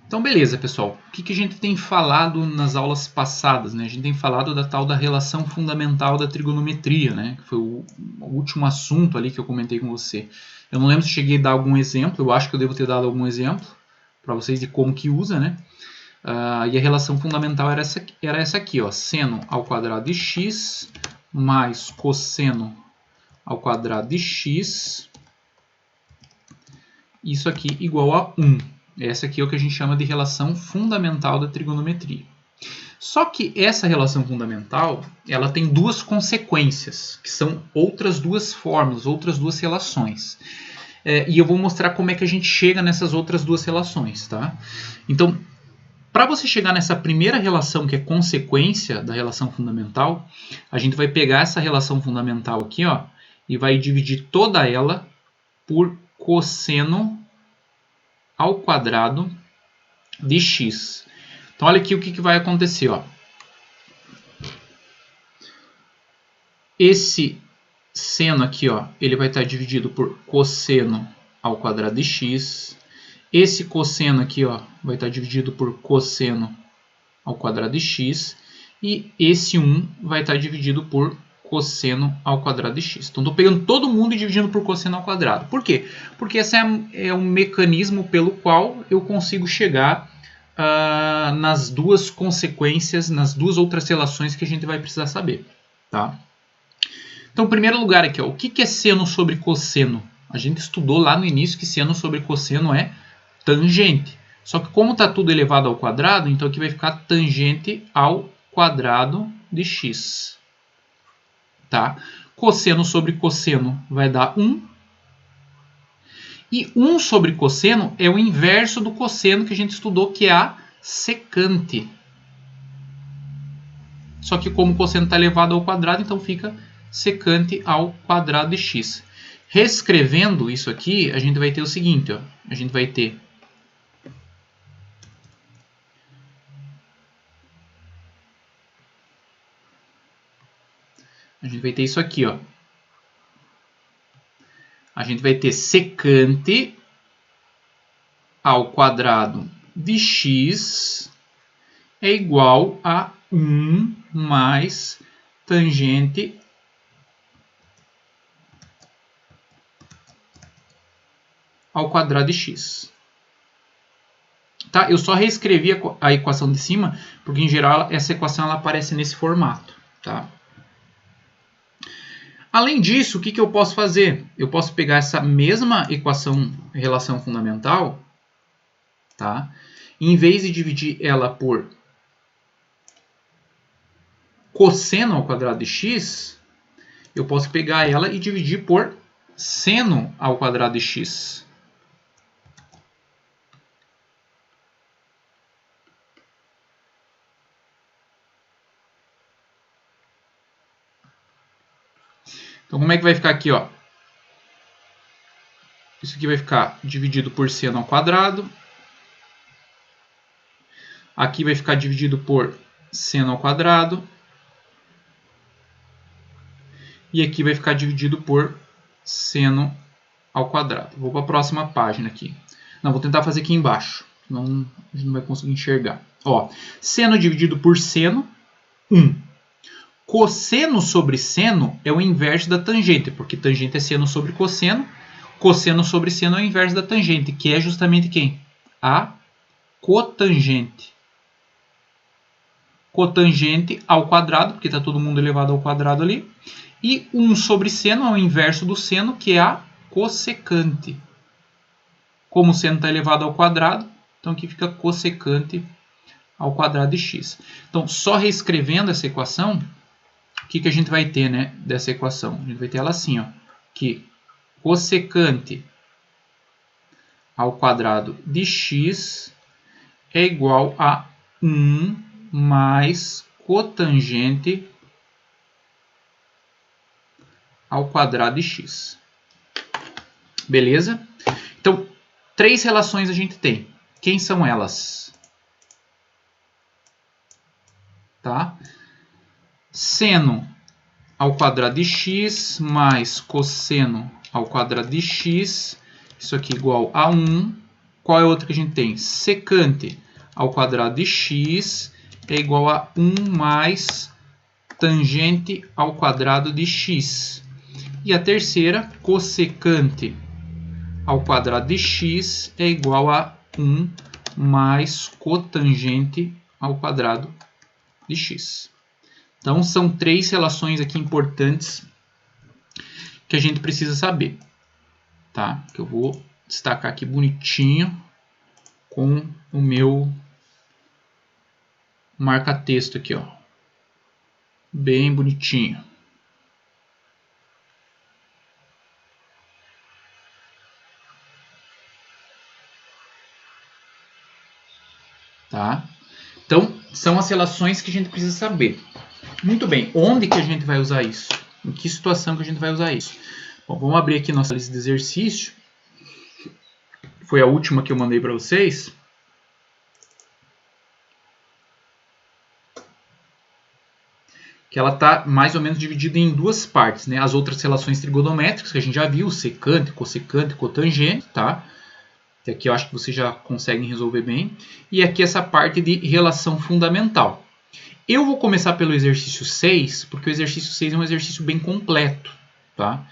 Então, beleza, pessoal. O que a gente tem falado nas aulas passadas, né? A gente tem falado da tal da relação fundamental da trigonometria, né? Que foi o último assunto ali que eu comentei com você. Eu não lembro se cheguei a dar algum exemplo. Eu acho que eu devo ter dado algum exemplo para vocês de como que usa, né? E a relação fundamental era essa aqui, ó. Seno ao quadrado de x mais cosseno ao quadrado de x. Isso aqui igual a 1. Essa aqui é o que a gente chama de relação fundamental da trigonometria. Só que essa relação fundamental, ela tem duas consequências, que são outras duas fórmulas, outras duas relações. E eu vou mostrar como é que a gente chega nessas outras duas relações, tá? Então, para você chegar nessa primeira relação, que é consequência da relação fundamental, a gente vai pegar essa relação fundamental aqui, ó, e vai dividir toda ela por cosseno ao quadrado de x. Então, olha aqui o que vai acontecer. Ó. Esse seno aqui, ó, ele vai estar dividido por cosseno ao quadrado de x. Esse cosseno aqui, ó, vai estar dividido por cosseno ao quadrado de x. E esse 1 vai estar dividido por cosseno ao quadrado de x. Então, estou pegando todo mundo e dividindo por cosseno ao quadrado. Por quê? Porque esse é um mecanismo pelo qual eu consigo chegar nas duas consequências, nas duas outras relações que a gente vai precisar saber. Tá? Então, em primeiro lugar aqui, ó, o que é seno sobre cosseno? A gente estudou lá no início que seno sobre cosseno é tangente. Só que como está tudo elevado ao quadrado, então aqui vai ficar tangente ao quadrado de x. Tá? Cosseno sobre cosseno vai dar 1. E 1 sobre cosseno é o inverso do cosseno que a gente estudou, que é a secante. Só que como o cosseno está elevado ao quadrado, então fica secante ao quadrado de x. Reescrevendo isso aqui, a gente vai ter o seguinte. Ó, a gente vai ter isso aqui, ó. A gente vai ter secante ao quadrado de x é igual a 1 mais tangente ao quadrado de x. Tá? Eu só reescrevi a equação de cima, porque em geral essa equação ela aparece nesse formato. Tá? Além disso, o que eu posso fazer? Eu posso pegar essa mesma relação fundamental, tá? E em vez de dividir ela por cosseno ao quadrado de x, eu posso pegar ela e dividir por seno ao quadrado de x. Então, como é que vai ficar aqui? Ó? Isso aqui vai ficar dividido por seno ao quadrado. Aqui vai ficar dividido por seno ao quadrado. E aqui vai ficar dividido por seno ao quadrado. Vou para a próxima página aqui. Não, vou tentar fazer aqui embaixo. Senão a gente não vai conseguir enxergar. Ó, seno dividido por seno, 1. Cosseno sobre seno é o inverso da tangente, porque tangente é seno sobre cosseno. Cosseno sobre seno é o inverso da tangente, que é justamente quem? A cotangente. Cotangente ao quadrado, porque está todo mundo elevado ao quadrado ali. E 1 sobre seno é o inverso do seno, que é a cossecante. Como o seno está elevado ao quadrado, então aqui fica cossecante ao quadrado de x. Então, só reescrevendo essa equação, o que a gente vai ter, né, dessa equação? A gente vai ter ela assim, ó, que cossecante ao quadrado de x é igual a 1 mais cotangente ao quadrado de x. Beleza? Então, 3 relações a gente tem. Quem são elas? Tá? Seno ao quadrado de x mais cosseno ao quadrado de x. Isso aqui igual a 1. qual é a outra que a gente tem? Secante ao quadrado de x é igual a 1 mais tangente ao quadrado de x. E a terceira, cossecante ao quadrado de x é igual a 1 mais cotangente ao quadrado de x. Então, são 3 relações aqui importantes que a gente precisa saber, tá? Que eu vou destacar aqui bonitinho com o meu marca-texto aqui, ó. Bem bonitinho. Tá? Então, são as relações que a gente precisa saber. Muito bem, onde que a gente vai usar isso? Em que situação que a gente vai usar isso? Bom, vamos abrir aqui nossa lista de exercício. Foi a última que eu mandei para vocês. Que ela está mais ou menos dividida em 2 partes, né? As outras relações trigonométricas que a gente já viu, secante, cossecante, cotangente, tá? Que aqui eu acho que vocês já conseguem resolver bem. E aqui essa parte de relação fundamental. Eu vou começar pelo exercício 6, porque o exercício 6 é um exercício bem completo, tá?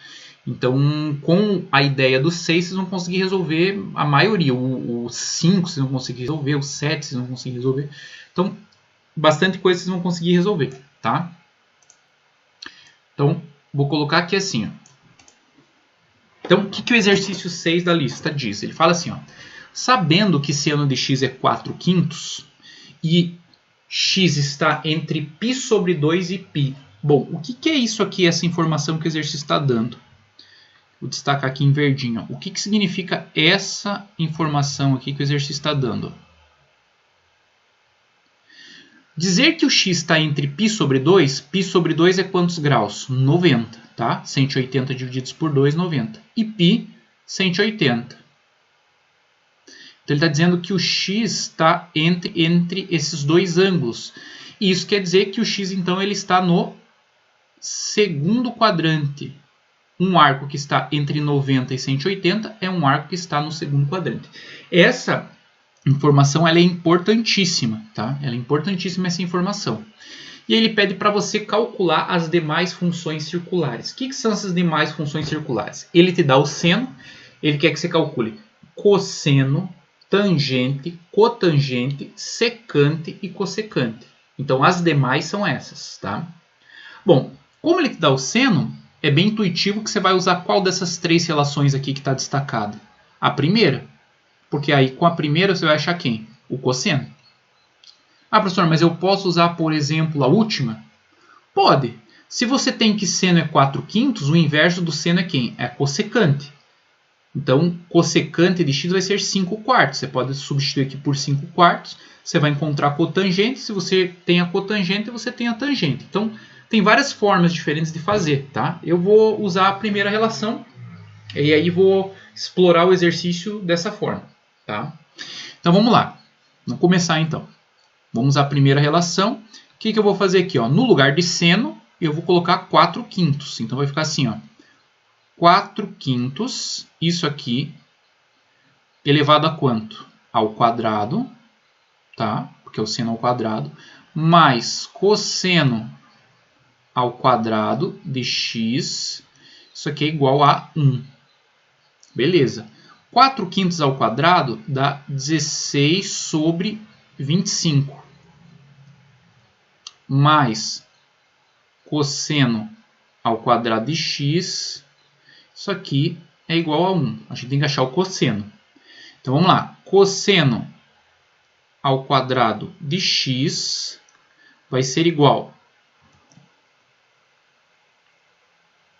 Então, com a ideia do 6, vocês vão conseguir resolver a maioria. O 5 vocês vão conseguir resolver, o 7 vocês vão conseguir resolver. Então, bastante coisa vocês vão conseguir resolver, tá? Então, vou colocar aqui assim, ó. Então, o que o exercício 6 da lista diz? Ele fala assim, ó. Sabendo que seno de x é 4/5 e x está entre π sobre 2 e π. Bom, o que é isso aqui, essa informação que o exercício está dando? Vou destacar aqui em verdinho. Ó. O que significa essa informação aqui que o exercício está dando? Dizer que o x está entre π sobre 2 é quantos graus? 90, tá? 180 divididos por 2, 90. E π, 180. Então, ele está dizendo que o x está entre esses dois ângulos. E isso quer dizer que o x, então, ele está no segundo quadrante. Um arco que está entre 90 e 180 é um arco que está no segundo quadrante. Essa informação ela é importantíssima, tá? Ela é importantíssima essa informação. E ele pede para você calcular as demais funções circulares. O que são essas demais funções circulares? Ele te dá o seno, ele quer que você calcule cosseno, tangente, cotangente, secante e cossecante. Então, as demais são essas, tá? Bom, como ele te dá o seno, é bem intuitivo que você vai usar qual dessas 3 relações aqui que está destacada? A primeira. Porque aí, com a primeira, você vai achar quem? O cosseno. Ah, professor, mas eu posso usar, por exemplo, a última? Pode. Se você tem que seno é 4/5, o inverso do seno é quem? É cossecante. Então, cossecante de x vai ser 5/4. Você pode substituir aqui por 5/4. Você vai encontrar a cotangente. Se você tem a cotangente, você tem a tangente. Então, tem várias formas diferentes de fazer, tá? Eu vou usar a primeira relação e aí vou explorar o exercício dessa forma, tá? Então, vamos lá. Vamos começar, então. Vamos à primeira relação. O que eu vou fazer aqui? Ó? No lugar de seno, eu vou colocar 4/5. Então, vai ficar assim, ó. 4/5, isso aqui, elevado a quanto? Ao quadrado, tá? Porque é o seno ao quadrado, mais cosseno ao quadrado de x, isso aqui é igual a 1. Beleza. 4/5 ao quadrado dá 16 sobre 25. Mais cosseno ao quadrado de x, isso aqui é igual a 1. A gente tem que achar o cosseno. Então, vamos lá. Cosseno ao quadrado de x vai ser igual a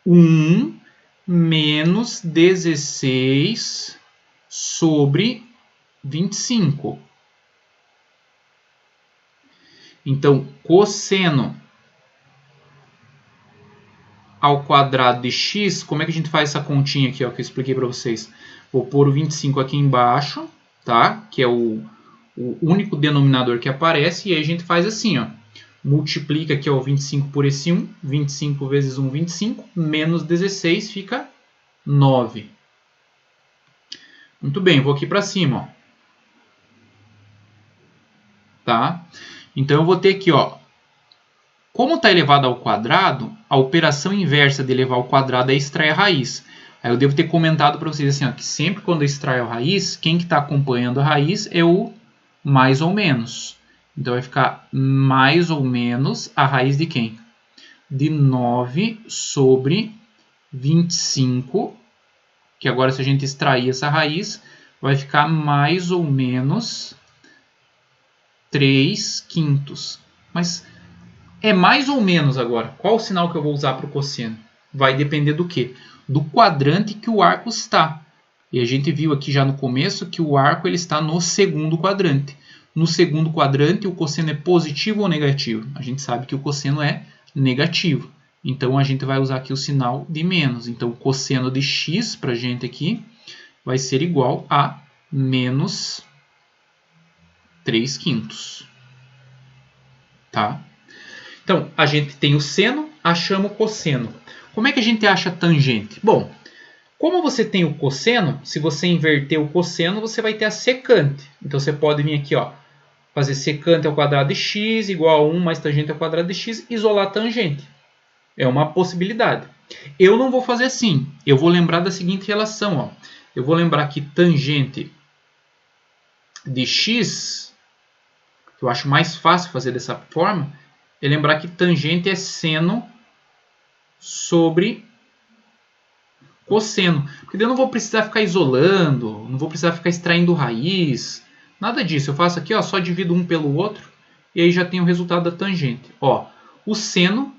1 menos 16 sobre 25. Então, cosseno ao quadrado de x, como é que a gente faz essa continha aqui, ó, que eu expliquei para vocês? Vou pôr o 25 aqui embaixo, tá? Que é o único denominador que aparece, e aí a gente faz assim, ó. Multiplica aqui, ó, 25 por esse 1, 25 vezes 1, 25, menos 16 fica 9. Muito bem, vou aqui para cima, ó. Tá? Então eu vou ter aqui, ó, como está elevado ao quadrado, a operação inversa de elevar ao quadrado é extrair a raiz. Aí eu devo ter comentado para vocês assim, ó, que sempre quando eu extraio a raiz, quem que está acompanhando a raiz é o mais ou menos. Então vai ficar mais ou menos a raiz de quem? De 9 sobre 25, que agora se a gente extrair essa raiz, vai ficar mais ou menos 3/5. Mas é mais ou menos agora. Qual o sinal que eu vou usar para o cosseno? Vai depender do quê? Do quadrante que o arco está. E a gente viu aqui já no começo que o arco ele está no segundo quadrante. No segundo quadrante, o cosseno é positivo ou negativo? A gente sabe que o cosseno é negativo. Então, a gente vai usar aqui o sinal de menos. Então, o cosseno de x para a gente aqui vai ser igual a menos 3/5. Tá? Então, a gente tem o seno, achamos o cosseno. Como é que a gente acha a tangente? Bom, como você tem o cosseno, se você inverter o cosseno, você vai ter a secante. Então, você pode vir aqui, ó, fazer secante ao quadrado de x igual a 1 mais tangente ao quadrado de x, isolar a tangente. É uma possibilidade. Eu não vou fazer assim. Eu vou lembrar da seguinte relação. Ó. Eu vou lembrar que tangente de x, que eu acho mais fácil fazer dessa forma, é lembrar que tangente é seno sobre cosseno. Porque eu não vou precisar ficar isolando, não vou precisar ficar extraindo raiz, nada disso. Eu faço aqui, ó, só divido um pelo outro e aí já tenho o resultado da tangente. Ó, o seno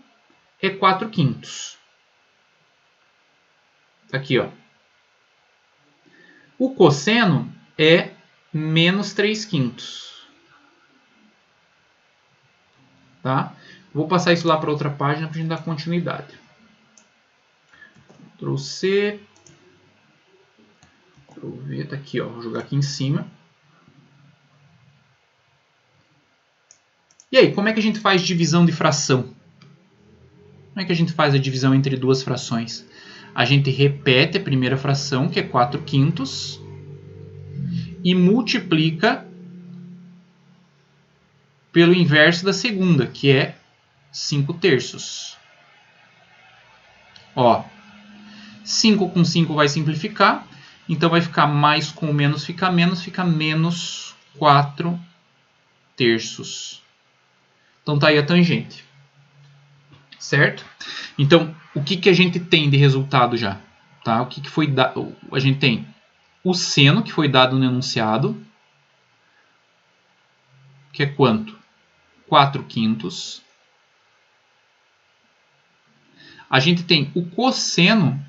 é 4/5. Aqui, ó. O cosseno é menos 3/5. Tá? Vou passar isso lá para outra página para a gente dar continuidade. Ctrl C. Ctrl V, tá aqui, ó. Vou jogar aqui em cima. E aí, como é que a gente faz divisão de fração? Como é que a gente faz a divisão entre duas frações? A gente repete a primeira fração, que é 4/5, e multiplica pelo inverso da segunda, que é 5/3. Ó, 5 com 5 vai simplificar, então vai ficar mais com menos, fica menos 4/3. Então tá aí a tangente. Certo? Então, o que a gente tem de resultado já? Tá? O que foi dado? A gente tem o seno que foi dado no enunciado, que é quanto? 4/5. A gente tem o cosseno,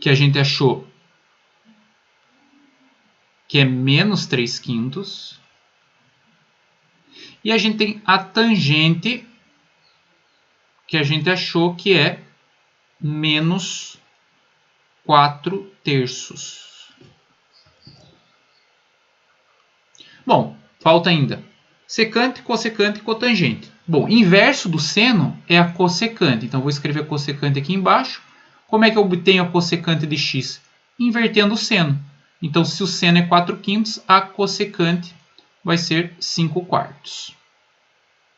que a gente achou que é menos 3/5. E a gente tem a tangente, que a gente achou que é menos 4/3. Bom, falta ainda secante, cossecante e cotangente. Bom, inverso do seno é a cossecante. Então, vou escrever a cossecante aqui embaixo. Como é que eu obtenho a cossecante de x? Invertendo o seno. Então, se o seno é 4/5, a cossecante vai ser 5/4.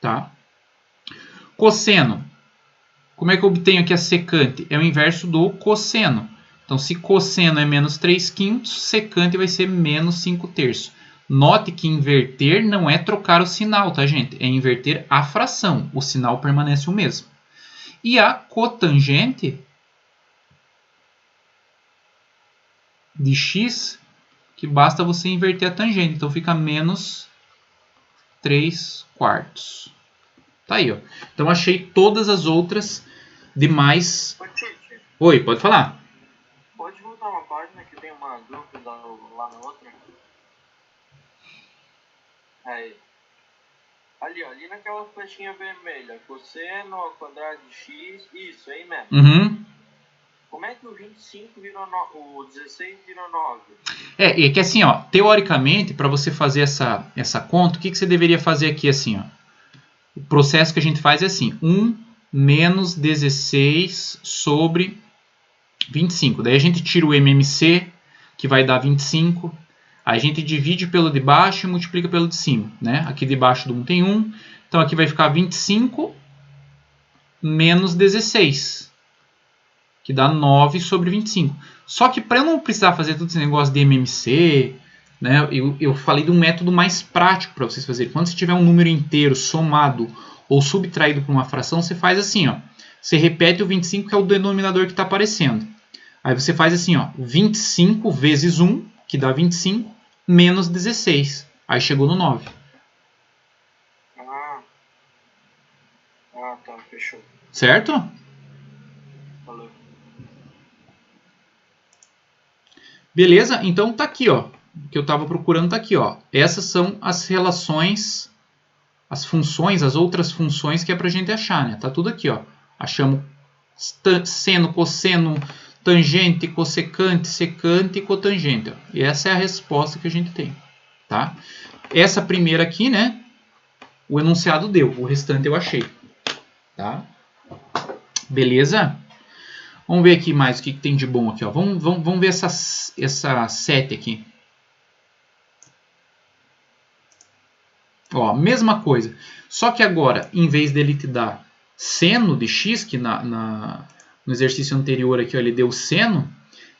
Tá? Cosseno. Como é que eu obtenho aqui a secante? É o inverso do cosseno. Então, se cosseno é menos 3/5, secante vai ser menos 5/3. Note que inverter não é trocar o sinal, tá, gente? É inverter a fração. O sinal permanece o mesmo. E a cotangente de x, que basta você inverter a tangente. Então, fica menos 3/4. Tá aí, ó. Então, achei todas as outras demais. Oi, pode falar. Pode voltar uma página que tem uma dúvida lá na outra? Aí. Ali naquela flechinha vermelha. Cosseno ao quadrado de x. Isso, aí mesmo. Uhum. Como é que o 25 virou o 16 virou 9? É que assim, ó, teoricamente, para você fazer essa conta, o que você deveria fazer aqui assim, ó? O processo que a gente faz é assim, 1 menos 16 sobre 25. Daí a gente tira o MMC, que vai dar 25. A gente divide pelo de baixo e multiplica pelo de cima, né? Aqui de baixo do 1 tem 1, então aqui vai ficar 25 menos 16, que dá 9 sobre 25. Só que para eu não precisar fazer todo esse negócio de MMC, né, eu falei de um método mais prático para vocês fazerem. Quando você tiver um número inteiro somado ou subtraído por uma fração, você faz assim, ó. Você repete o 25, que é o denominador que está aparecendo. Aí você faz assim, ó, 25 vezes 1, que dá 25, menos 16. Aí chegou no 9. Tá, fechou. Certo? Valeu. Beleza? Então tá aqui, ó. O que eu estava procurando tá aqui, ó. Essas são as relações, as funções, as outras funções que é pra gente achar, né? Tá tudo aqui, ó. Achamos seno, cosseno, tangente, cossecante, secante e cotangente. Ó. E essa é a resposta que a gente tem, tá? Essa primeira aqui, né? O enunciado deu, o restante eu achei, tá? Beleza? Vamos ver aqui mais o que tem de bom aqui, ó. Vamos ver essa 7 aqui. Ó, mesma coisa. Só que agora, em vez dele te dar seno de x, que no exercício anterior aqui ó, ele deu seno,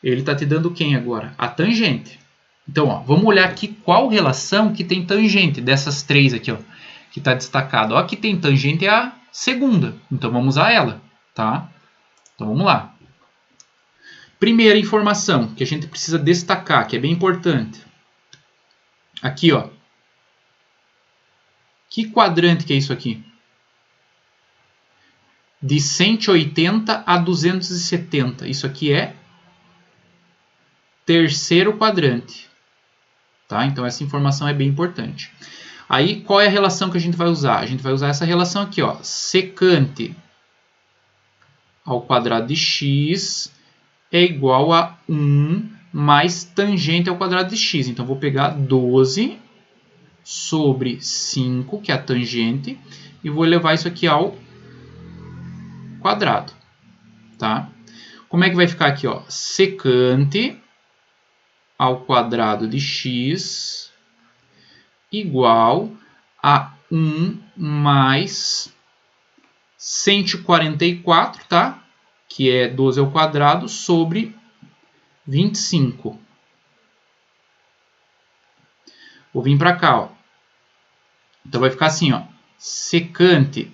ele está te dando quem agora? A tangente. Então, ó, vamos olhar aqui qual relação que tem tangente dessas três aqui, ó, que está destacado. Ó, aqui tem tangente é a segunda. Então, vamos usar ela, tá? Então, vamos lá. Primeira informação que a gente precisa destacar, que é bem importante. Aqui, ó. Que quadrante que é isso aqui? De 180 a 270. Isso aqui é terceiro quadrante. Tá? Então, essa informação é bem importante. Aí, qual é a relação que a gente vai usar? A gente vai usar essa relação aqui, ó. Secante ao quadrado de x é igual a 1 mais tangente ao quadrado de x. Então, vou pegar 12 sobre 5, que é a tangente, e vou levar isso aqui ao quadrado. Tá? Como é que vai ficar aqui? Ó? Secante ao quadrado de x igual a 1 mais 144, tá? Que é 12 ao quadrado, sobre 25. Vou vir para cá, ó. Então vai ficar assim, ó. Secante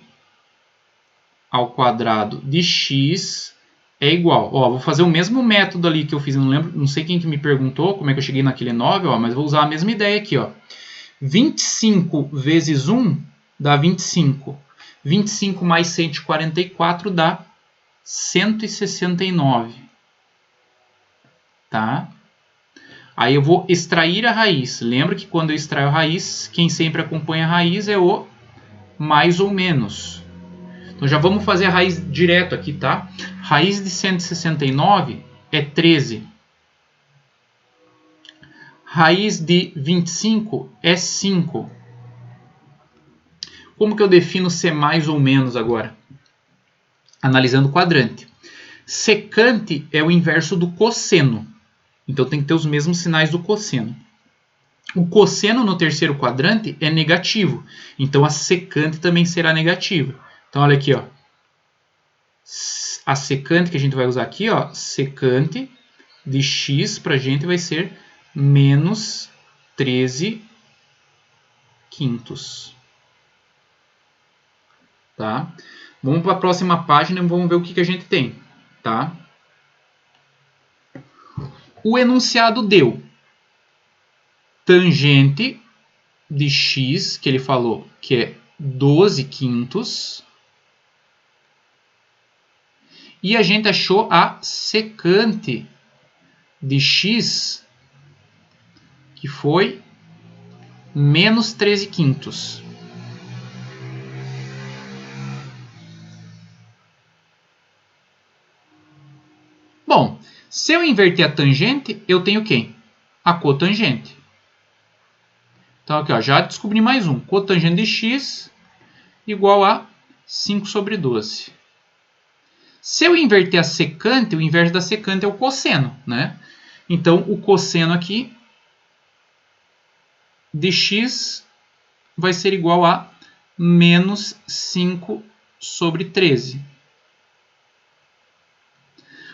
ao quadrado de x é igual. Ó, vou fazer o mesmo método ali que eu fiz, não sei quem que me perguntou como é que eu cheguei naquele 9, ó, mas vou usar a mesma ideia aqui, ó. 25 vezes 1 dá 25. 25 mais 144 dá 169. Tá? Aí eu vou extrair a raiz. Lembra que quando eu extraio a raiz, quem sempre acompanha a raiz é o mais ou menos. Então já vamos fazer a raiz direto aqui, tá? Raiz de 169 é 13. Raiz de 25 é 5. Como que eu defino ser mais ou menos agora? Analisando o quadrante. Secante é o inverso do cosseno. Então tem que ter os mesmos sinais do cosseno. O cosseno no terceiro quadrante é negativo. Então a secante também será negativa. Então olha aqui, ó. A secante que a gente vai usar aqui, ó, secante de x para a gente vai ser menos 13 quintos. Tá? Vamos para a próxima página e vamos ver o que a gente tem. Tá? O enunciado deu tangente de x, que ele falou que é 12 quintos. E a gente achou a secante de x, que foi menos 13 quintos. Bom, se eu inverter a tangente, eu tenho quem? A cotangente. Então aqui, ó, já descobri mais um. Cotangente de x igual a 5 sobre 12. Se eu inverter a secante, o inverso da secante é o cosseno, né? Então, o cosseno aqui de x vai ser igual a menos 5 sobre 13.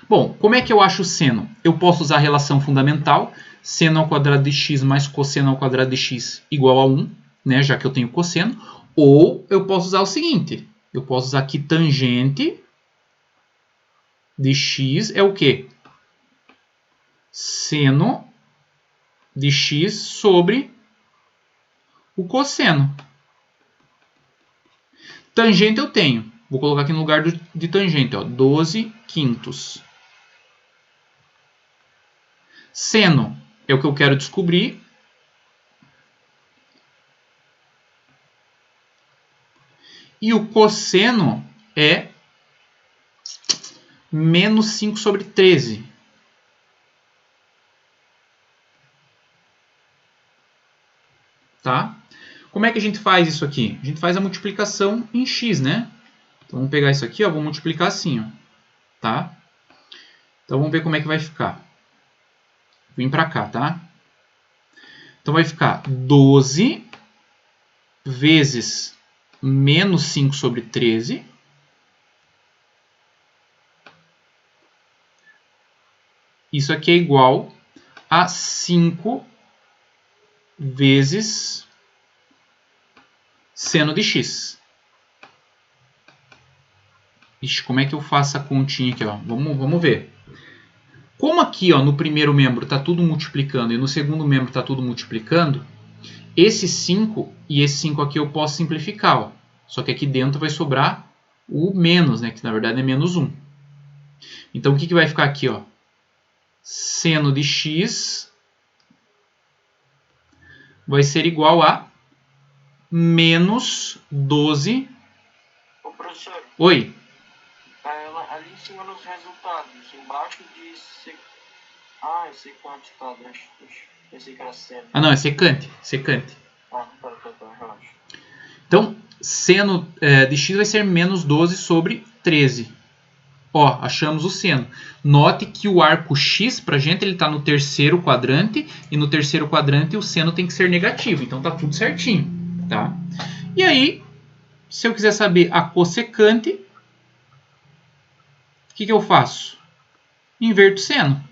Bom, como é que eu acho o seno? Eu posso usar a relação fundamental, seno ao quadrado de x mais cosseno ao quadrado de x igual a 1, né, já que eu tenho cosseno. Ou eu posso usar o seguinte, eu posso usar aqui tangente de x é o quê? Seno de x sobre o cosseno. Tangente eu tenho. Vou colocar aqui no lugar de tangente, ó, 12 quintos. Seno é o que eu quero descobrir. E o cosseno é menos 5 sobre 13. Tá? Como é que a gente faz isso aqui? A gente faz a multiplicação em x, né? Então vamos pegar isso aqui, ó, vou multiplicar assim, ó, tá? Então vamos ver como é que vai ficar. Vim para cá, tá? Então vai ficar 12 vezes menos 5 sobre 13. Isso aqui é igual a 5 vezes seno de x. Ixi, como é que eu faço a continha aqui? Ó? Vamos ver. Como aqui ó, no primeiro membro está tudo multiplicando e no segundo membro está tudo multiplicando, esse 5 e esse 5 aqui eu posso simplificar. Ó. Só que aqui dentro vai sobrar o menos, né, que na verdade é menos 1. Então o que vai ficar aqui? Ó? Seno de x vai ser igual a menos 12. Ô, professor. Oi. Ali em cima nos resultados, embaixo de secante, tá? Pensei que era seno. Ah, não, é secante. Secante. Tá, relaxa. Então, seno de x vai ser menos 12 sobre 13. Ó, achamos o seno. Note que o arco x, pra gente, ele está no terceiro quadrante. E no terceiro quadrante o seno tem que ser negativo. Então tá tudo certinho, tá? E aí, se eu quiser saber a cossecante, o que eu faço? Inverto o seno.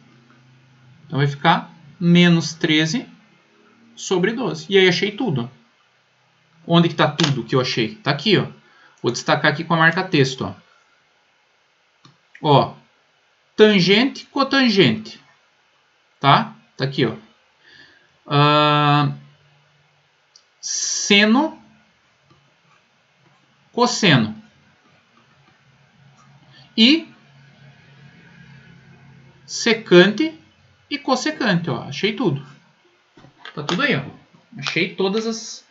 Então vai ficar menos 13 sobre 12. E aí achei tudo. Onde que está tudo que eu achei? Está aqui, ó. Vou destacar aqui com a marca texto, ó. Ó, tangente, cotangente. Tá? Tá aqui, ó. Seno, cosseno. E secante e cossecante, ó. Achei tudo. Tá tudo aí, ó. Achei todas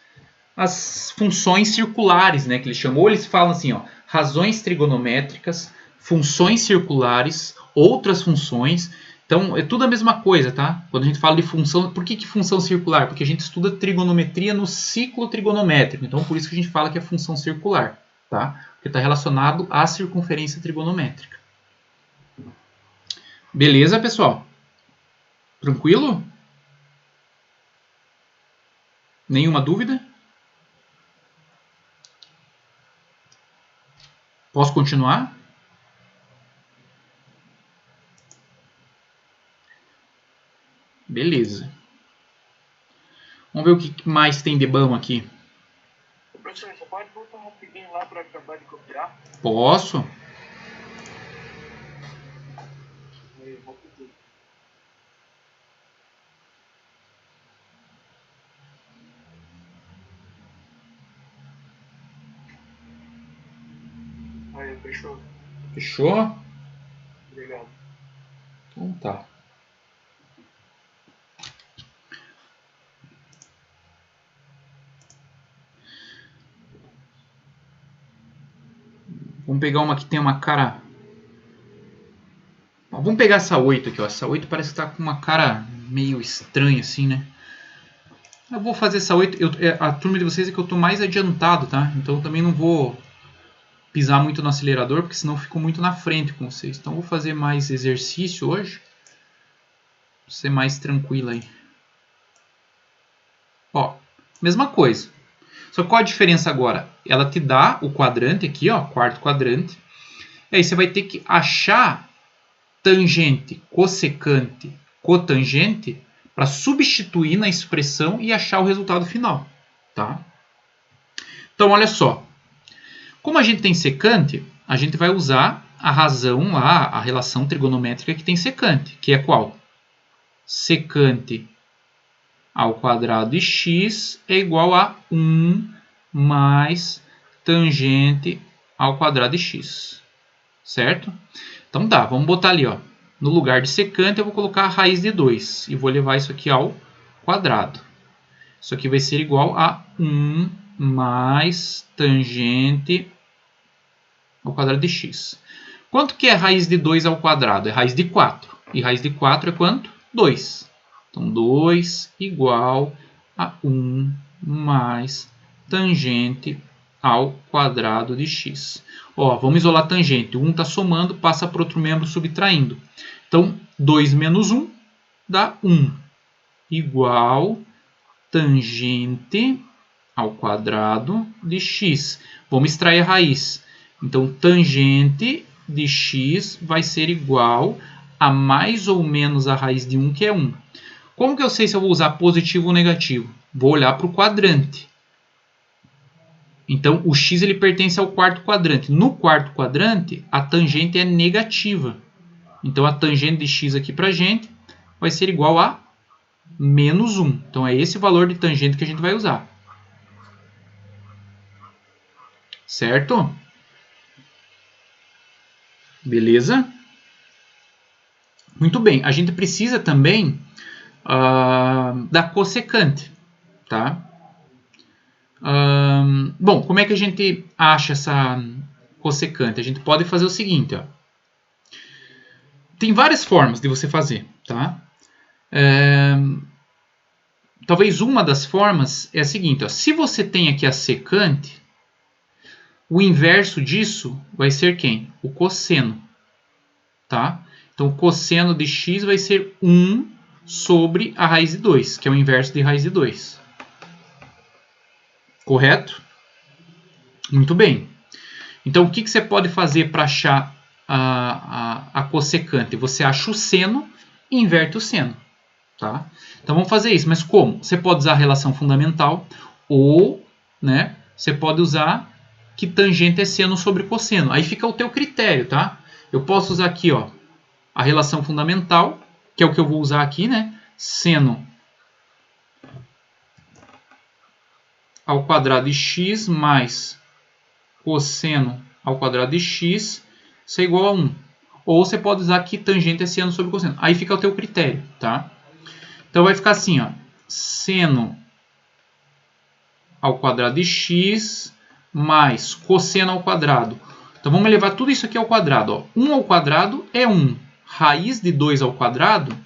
as funções circulares, né, que eles chamam. Ou eles falam assim, ó, razões trigonométricas, funções circulares, outras funções. Então, é tudo a mesma coisa, tá? Quando a gente fala de função, por que função circular? Porque a gente estuda trigonometria no ciclo trigonométrico. Então, por isso que a gente fala que é função circular, tá? Porque está relacionado à circunferência trigonométrica. Beleza, pessoal? Tranquilo? Nenhuma dúvida? Posso continuar? Beleza. Vamos ver o que mais tem de bom aqui. Professor, você pode voltar rapidinho lá para acabar de copiar? Posso? Eu vou pedir. Aí, fechou. Fechou? Obrigado. Então tá. Vamos pegar uma que tem uma cara... Vamos pegar essa 8 aqui, ó. Essa 8 parece que tá com uma cara meio estranha assim, né? Eu vou fazer essa 8. A turma de vocês é que eu tô mais adiantado, tá? Então eu também não vou pisar muito no acelerador, porque senão eu fico muito na frente com vocês. Então eu vou fazer mais exercício hoje. Pra ser mais tranquilo aí. Ó, Mesma coisa. Só que qual a diferença agora? Ela te dá o quadrante aqui, ó, quarto quadrante. E aí você vai ter que achar tangente, cossecante, cotangente para substituir na expressão e achar o resultado final. Tá? Então, olha só. Como a gente tem secante, a gente vai usar a razão lá, a relação trigonométrica que tem secante, que é qual? Secante ao quadrado de x é igual a 1 mais tangente ao quadrado de x. Certo? Então tá, vamos botar ali, ó. No lugar de secante eu vou colocar a raiz de 2 e vou levar isso aqui ao quadrado. Isso aqui vai ser igual a 1 mais tangente ao quadrado de x. Quanto que é raiz de 2 ao quadrado? É raiz de 4. E raiz de 4 é quanto? 2. Então, 2 igual a 1 mais tangente ao quadrado de x. Ó, vamos isolar a tangente. 1 está somando, passa para outro membro subtraindo. Então, 2 menos 1 dá 1. Igual tangente ao quadrado de x. Vamos extrair a raiz. Então, tangente de x vai ser igual a mais ou menos a raiz de 1, que é 1. Como que eu sei se eu vou usar positivo ou negativo? Vou olhar para o quadrante. Então, o x ele pertence ao quarto quadrante. No quarto quadrante, a tangente é negativa. Então, a tangente de x aqui para a gente vai ser igual a menos 1. Então, é esse valor de tangente que a gente vai usar. Certo? Beleza? Muito bem. A gente precisa também da cossecante. Tá? Bom, como é que a gente acha essa cossecante? A gente pode fazer o seguinte. Ó. Tem várias formas de você fazer. Tá? Talvez uma das formas é a seguinte. Ó. Se você tem aqui a secante, o inverso disso vai ser quem? O cosseno. Tá? Então, o cosseno de x vai ser 1 sobre a raiz de 2, que é o inverso de raiz de 2. Correto? Muito bem. Então, o que você pode fazer para achar a cossecante? Você acha o seno e inverte o seno. Tá? Então, vamos fazer isso. Mas como? Você pode usar a relação fundamental ou, né, você pode usar que tangente é seno sobre cosseno. Aí fica o teu critério, tá? Eu posso usar aqui, ó, a relação fundamental, que é o que eu vou usar aqui, né? Seno ao quadrado de x mais cosseno ao quadrado de x, isso é igual a 1. Ou você pode usar que tangente é seno sobre cosseno. Aí fica o teu critério, tá? Então vai ficar assim, ó, seno ao quadrado de x mais cosseno ao quadrado. Então vamos levar tudo isso aqui ao quadrado. Ó. 1 ao quadrado é 1. Raiz de 2 ao quadrado,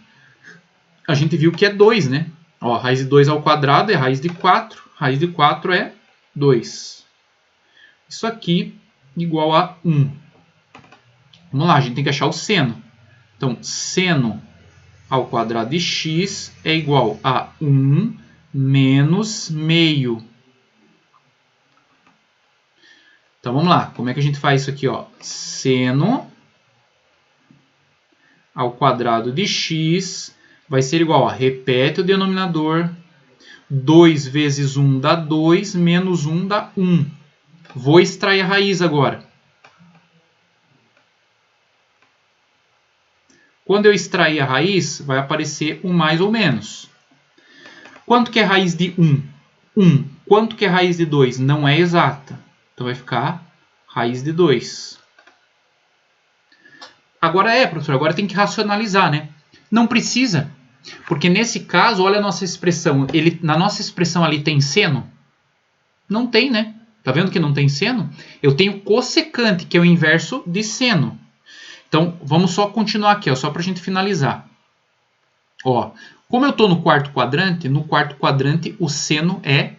a gente viu que é 2, né? Ó, raiz de 2 ao quadrado é raiz de 4. Raiz de 4 é 2. Isso aqui igual a 1. Vamos lá, a gente tem que achar o seno. Então, seno ao quadrado de x é igual a 1 menos meio. Então, vamos lá. Como é que a gente faz isso aqui? Ó? Seno ao quadrado de x vai ser igual a, repete o denominador, 2 vezes 1 dá 2, menos 1 dá 1. Vou extrair a raiz agora. Quando eu extrair a raiz, vai aparecer o mais ou menos. Quanto que é raiz de 1? 1. Quanto que é raiz de 2? Não é exata. Então vai ficar raiz de 2. Agora professor, agora tem que racionalizar, né? Não precisa, porque nesse caso, olha a nossa expressão. Na nossa expressão ali tem seno? Não tem, né? Tá vendo que não tem seno? Eu tenho cossecante, que é o inverso de seno. Então, vamos só continuar aqui, ó, só para a gente finalizar. Ó, como eu estou no quarto quadrante o seno é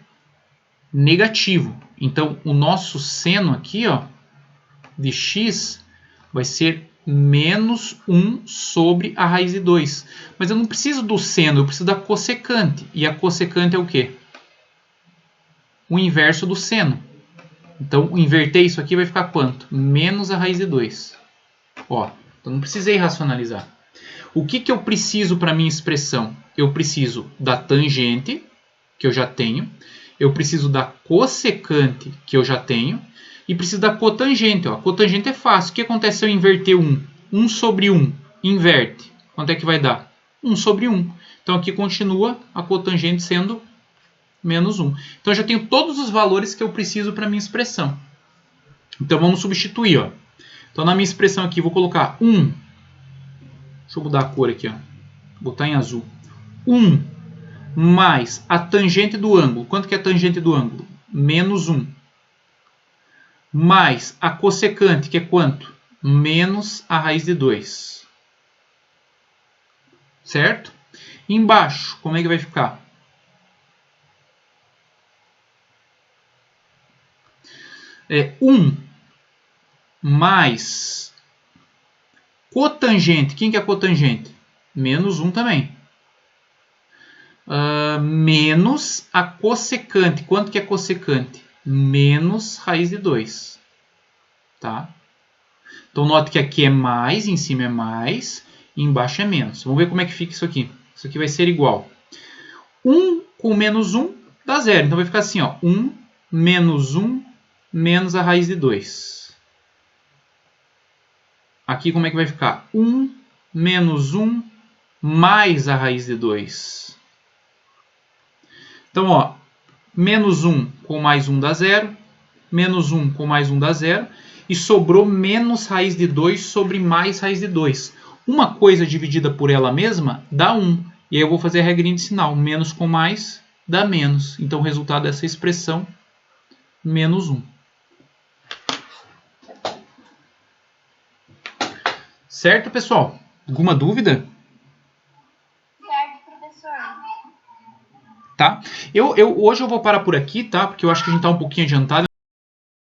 negativo. Então, o nosso seno aqui, ó, de x vai ser menos 1 sobre a raiz de 2. Mas eu não preciso do seno, eu preciso da cossecante. E a cossecante é o quê? o inverso do seno. Então, inverter isso aqui vai ficar quanto? Menos a raiz de 2. Ó, então não precisei racionalizar. O que eu preciso para a minha expressão? Eu preciso da tangente, que eu já tenho. Eu preciso da cossecante, que eu já tenho. E preciso da cotangente. Ó. A cotangente é fácil. O que acontece se eu inverter 1? 1 sobre 1. Inverte. Quanto é que vai dar? 1 sobre 1. Então, aqui continua a cotangente sendo menos 1. Então, eu já tenho todos os valores que eu preciso para a minha expressão. Então, vamos substituir. Ó. Então, na minha expressão aqui, vou colocar 1. Deixa eu mudar a cor aqui. Ó. Vou botar em azul. 1 mais a tangente do ângulo. Quanto que é a tangente do ângulo? Menos 1. Mais a cossecante, que é quanto? Menos a raiz de 2. Certo? Embaixo, como é que vai ficar? É 1 mais cotangente. Quem que é cotangente? Menos 1 também. Menos a cossecante. Quanto que é cossecante? Menos raiz de 2. Tá? Então, note que aqui é mais, em cima é mais, e embaixo é menos. Vamos ver como é que fica isso aqui. Isso aqui vai ser igual. 1 com menos 1 dá 0. Então, vai ficar assim, ó, 1 menos 1 menos a raiz de 2. Aqui, como é que vai ficar? 1 menos 1 mais a raiz de 2. Então, ó, menos 1 com mais 1 dá 0. Menos 1 com mais 1 dá 0. E sobrou menos raiz de 2 sobre mais raiz de 2. Uma coisa dividida por ela mesma dá 1. E aí eu vou fazer a regrinha de sinal. Menos com mais dá menos. Então, o resultado dessa expressão, menos 1. Certo, pessoal? Alguma dúvida? Certo, professor. Tá? Hoje eu vou parar por aqui, tá? Porque eu acho que a gente está um pouquinho adiantado.